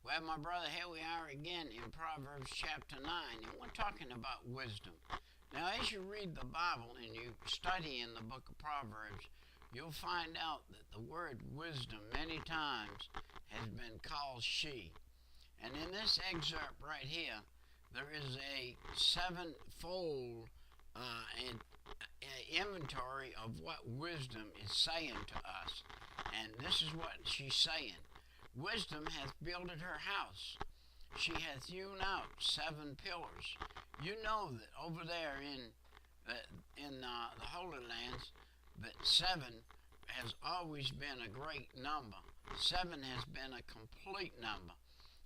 Well, my brother, here we are again in Proverbs chapter 9, and we're talking about wisdom. Now, as you read the Bible and you study in the book of Proverbs, you'll find out that the word wisdom many times has been called she. And in this excerpt right here, there is a sevenfold inventory of what wisdom is saying to us. And this is what she's saying. Wisdom hath builded her house. She hath hewn out seven pillars. You know that over there in the Holy Lands, that seven has always been a great number. Seven has been a complete number.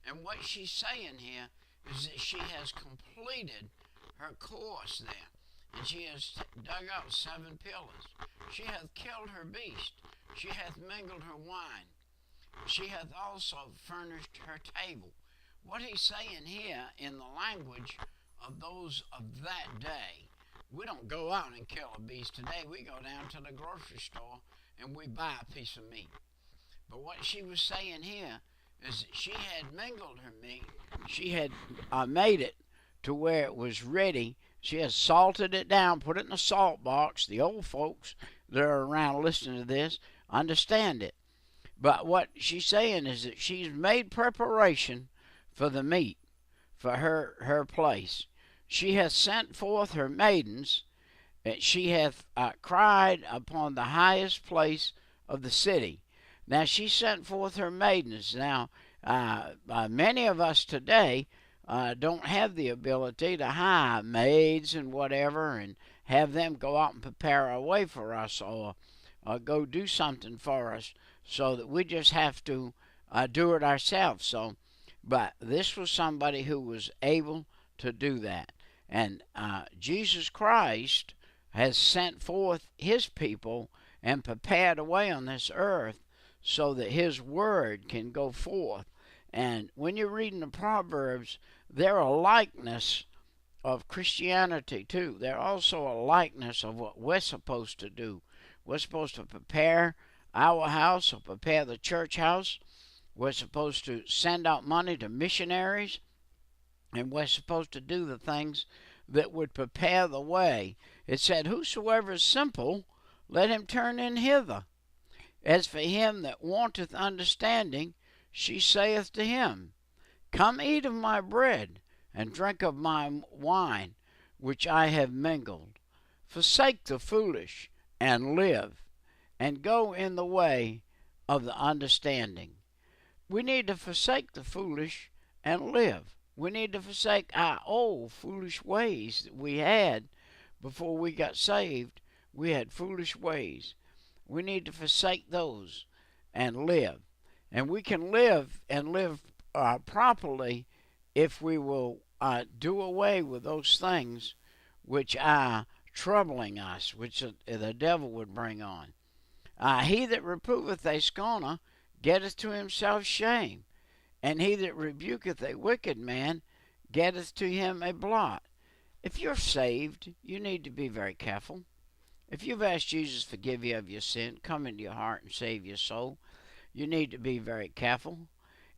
And what she's saying here is that she has completed her course there. And she has dug out seven pillars. She hath killed her beast. She hath mingled her wine. She hath also furnished her table. What he's saying here in the language of those of that day, we don't go out and kill a beast today. We go down to the grocery store and we buy a piece of meat. But what she was saying here is that she had mingled her meat. She had made it to where it was ready. She has salted it down, put it in a salt box. The old folks that are around listening to this understand it. But what she's saying is that she's made preparation for the meat, for her place. She hath sent forth her maidens, and she hath cried upon the highest place of the city. Now she sent forth her maidens. Now, many of us today don't have the ability to hire maids and whatever and have them go out and prepare a way for us or go do something for us, so that we just have to do it ourselves. But this was somebody who was able to do that. And Jesus Christ has sent forth his people and prepared a way on this earth so that his word can go forth. And when you're reading the Proverbs, they're a likeness of Christianity too. They're also a likeness of what we're supposed to do. We're supposed to prepare our house or prepare the church house. We're supposed to send out money to missionaries, and we're supposed to do the things that would prepare the way. It said, whosoever is simple, let him turn in hither. As for him that wanteth understanding, she saith to him, come eat of my bread, and drink of my wine, which I have mingled. Forsake the foolish, and live, and go in the way of the understanding. We need to forsake the foolish and live. We need to forsake our old foolish ways that we had before we got saved. We had foolish ways. We need to forsake those and live. And we can live and live properly if we will do away with those things which are troubling us, which the devil would bring on. He that reproveth a scorner getteth to himself shame, and he that rebuketh a wicked man getteth to him a blot. If you're saved, you need to be very careful. If you've asked Jesus to forgive you of your sin, come into your heart and save your soul, you need to be very careful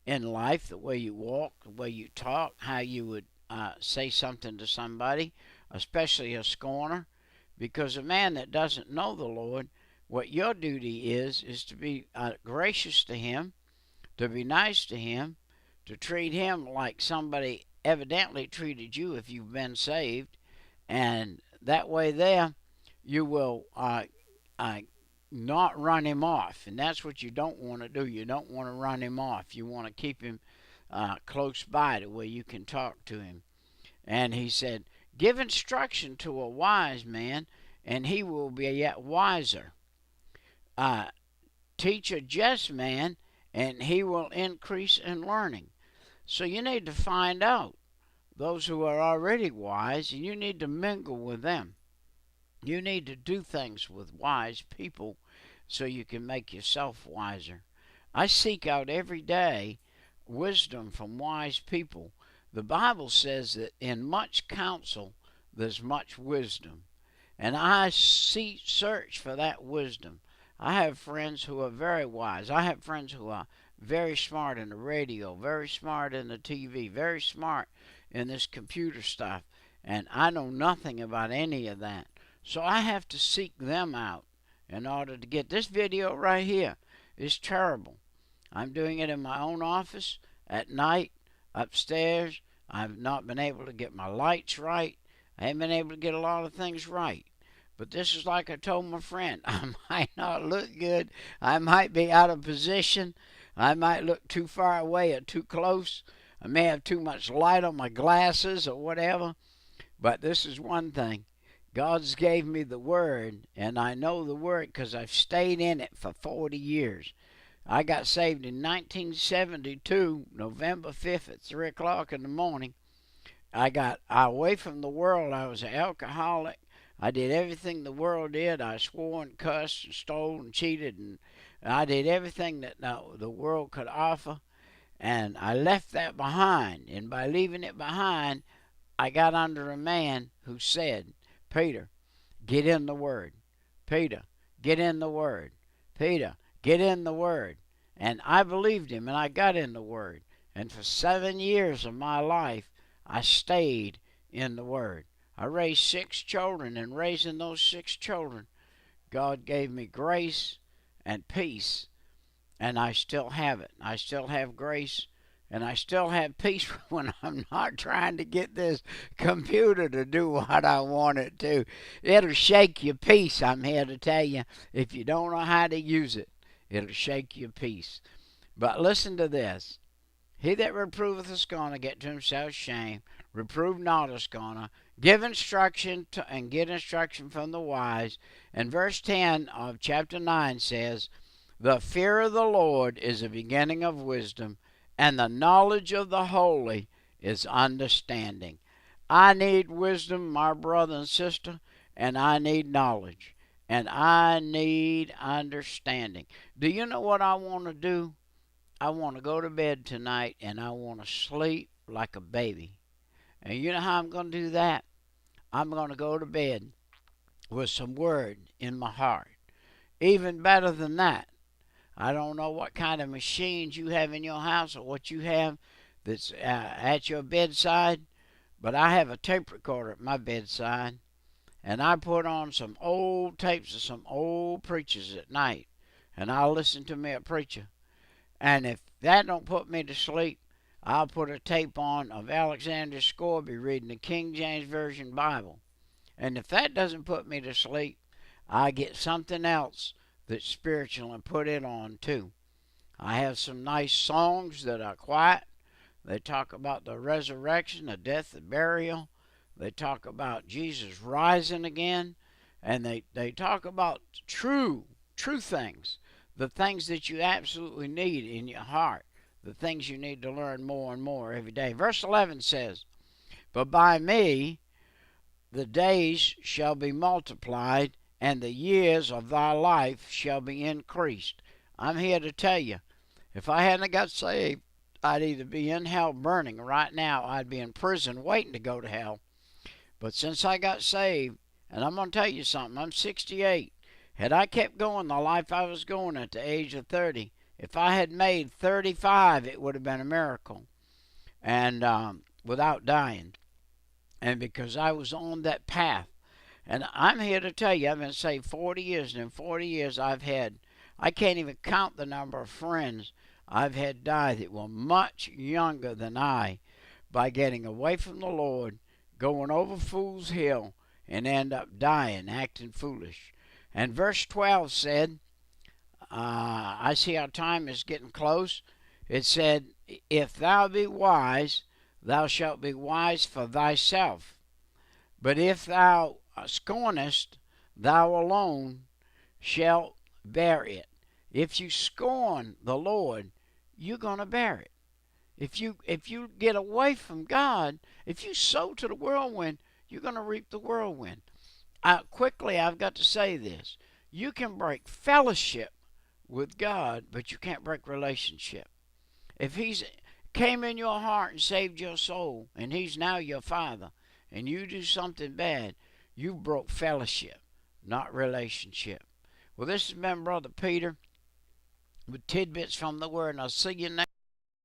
in life, the way you walk, the way you talk, how you would say something to somebody, especially a scorner, because a man that doesn't know the Lord, what your duty is to be gracious to him, to be nice to him, to treat him like somebody evidently treated you if you've been saved, and that way there you will not run him off. And that's what you don't want to do. You don't want to run him off. You want to keep him close by to where you can talk to him. And he said, give instruction to a wise man, and he will be yet wiser. Teach a just man, and he will increase in learning. So you need to find out those who are already wise, and you need to mingle with them. You need to do things with wise people so you can make yourself wiser. I seek out every day wisdom from wise people. The Bible says that in much counsel there's much wisdom. And I search for that wisdom. I have friends who are very wise. I have friends who are very smart in the radio, very smart in the TV, very smart in this computer stuff. And I know nothing about any of that. So I have to seek them out in order to get this video right here. Is terrible. I'm doing it in my own office at night, upstairs. I've not been able to get my lights right. I haven't been able to get a lot of things right. But this is like I told my friend. I might not look good. I might be out of position. I might look too far away or too close. I may have too much light on my glasses or whatever. But this is one thing. God's gave me the Word, and I know the Word because I've stayed in it for 40 years. I got saved in 1972, November 5th at 3 o'clock in the morning. I got away from the world. I was an alcoholic. I did everything the world did. I swore and cussed and stole and cheated, and I did everything that the world could offer. And I left that behind. And by leaving it behind, I got under a man who said, Peter, get in the Word. Peter, get in the Word. Peter, get in the Word. And I believed him, and I got in the Word. And for 7 years of my life, I stayed in the Word. I raised 6 children, and raising those 6 children, God gave me grace and peace, and I still have it. I still have grace, and I still have peace when I'm not trying to get this computer to do what I want it to. It'll shake your peace, I'm here to tell you. If you don't know how to use it, it'll shake your peace. But listen to this. He that reproveth a scorner get to himself shame. Reprove not a scorner. Give instruction and get instruction from the wise. And verse 10 of chapter 9 says, the fear of the Lord is the beginning of wisdom, and the knowledge of the holy is understanding. I need wisdom, my brother and sister, and I need knowledge, and I need understanding. Do you know what I want to do? I want to go to bed tonight, and I want to sleep like a baby. And you know how I'm going to do that? I'm going to go to bed with some Word in my heart. Even better than that, I don't know what kind of machines you have in your house or what you have that's at your bedside, but I have a tape recorder at my bedside, and I put on some old tapes of some old preachers at night, and I'll listen to me a preacher. And if that don't put me to sleep, I'll put a tape on of Alexander Scourby reading the King James Version Bible. And if that doesn't put me to sleep, I get something else that's spiritual and put it on too. I have some nice songs that are quiet. They talk about the resurrection, the death, the burial. They talk about Jesus rising again. And they talk about true things. The things that you absolutely need in your heart. The things you need to learn more and more every day. Verse 11 says, but by me the days shall be multiplied, and the years of thy life shall be increased. I'm here to tell you, if I hadn't got saved, I'd either be in hell burning right now, I'd be in prison waiting to go to hell. But since I got saved, and I'm going to tell you something, I'm 68. Had I kept going the life I was going at the age of 30, if I had made 35, it would have been a miracle, and without dying. And because I was on that path. And I'm here to tell you, I've been saved 40 years, and in 40 years I can't even count the number of friends I've had die that were much younger than I, by getting away from the Lord, going over Fool's Hill, and end up dying, acting foolish. And verse 12 said, I see our time is getting close. It said, if thou be wise, thou shalt be wise for thyself. But if thou scornest, thou alone shalt bear it. If you scorn the Lord, you're going to bear it. If you get away from God, if you sow to the whirlwind, you're going to reap the whirlwind. Quickly, I've got to say this. You can break fellowship with God, but you can't break relationship. If he's came in your heart and saved your soul, and he's now your father, and you do something bad, you broke fellowship, not relationship. Well, this has been Brother Peter. with tidbits from the Word. And I'll see you next.